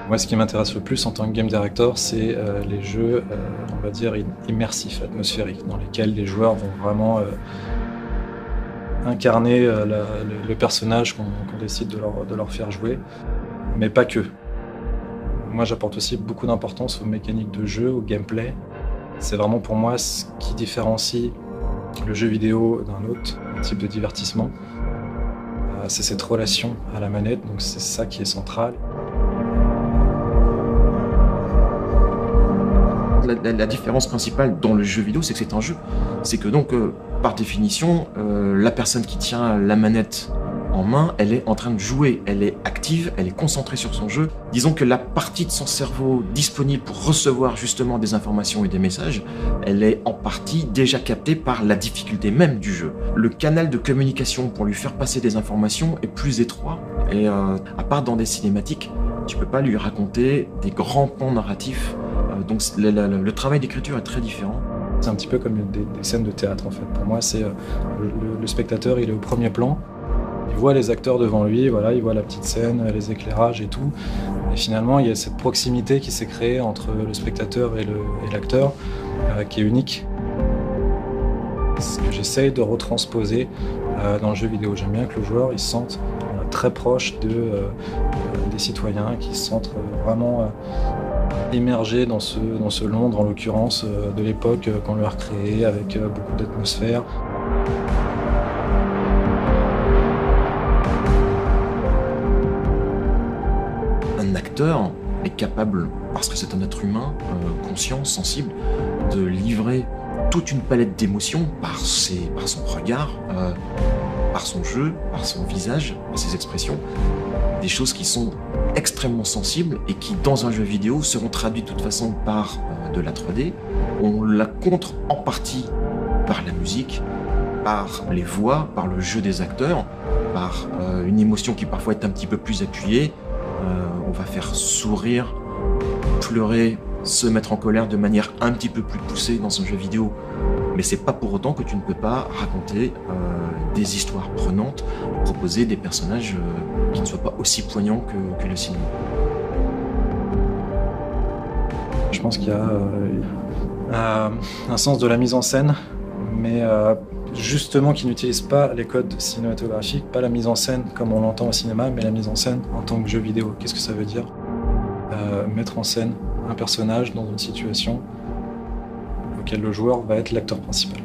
Moi, ce qui m'intéresse le plus en tant que game director, c'est les jeux, on va dire, immersifs, atmosphériques, dans lesquels les joueurs vont vraiment incarner le personnage qu'on décide de leur faire jouer, mais pas que. Moi, j'apporte aussi beaucoup d'importance aux mécaniques de jeu, au gameplay. C'est vraiment pour moi ce qui différencie le jeu vidéo d'un autre type de divertissement. C'est cette relation à la manette, donc c'est ça qui est central. La différence principale dans le jeu vidéo, c'est que c'est un jeu. C'est que donc, par définition, la personne qui tient la manette en main, elle est en train de jouer, elle est active, elle est concentrée sur son jeu. Disons que la partie de son cerveau disponible pour recevoir justement des informations et des messages, elle est en partie déjà captée par la difficulté même du jeu. Le canal de communication pour lui faire passer des informations est plus étroit et à part dans des cinématiques, tu peux pas lui raconter des grands pans narratifs. Donc le travail d'écriture est très différent. C'est un petit peu comme des scènes de théâtre en fait. Pour moi, c'est le spectateur, il est au premier plan. Il voit les acteurs devant lui, voilà, il voit la petite scène, les éclairages et tout. Et finalement, il y a cette proximité qui s'est créée entre le spectateur et l'acteur, qui est unique. Ce que j'essaye de retransposer dans le jeu vidéo. J'aime bien que le joueur il se sente très proche des citoyens, qui se sentent vraiment immergés dans ce Londres, en l'occurrence, de l'époque qu'on leur a créé, avec beaucoup d'atmosphère. Un acteur est capable, parce que c'est un être humain, conscient, sensible, de livrer toute une palette d'émotions par son regard, par son jeu, par son visage, par ses expressions. Des choses qui sont extrêmement sensibles et qui, dans un jeu vidéo, seront traduites de toute façon par de la 3D. On la contre en partie par la musique, par les voix, par le jeu des acteurs, par une émotion qui parfois est un petit peu plus appuyée. On va faire sourire, pleurer, se mettre en colère de manière un petit peu plus poussée dans un jeu vidéo. Mais c'est pas pour autant que tu ne peux pas raconter des histoires prenantes, proposer des personnages qui ne soient pas aussi poignants que le cinéma. Je pense qu'il y a un sens de la mise en scène, mais justement qui n'utilise pas les codes cinématographiques, pas la mise en scène comme on l'entend au cinéma, mais la mise en scène en tant que jeu vidéo. Qu'est-ce que ça veut dire ? Mettre en scène un personnage dans une situation auquel le joueur va être l'acteur principal.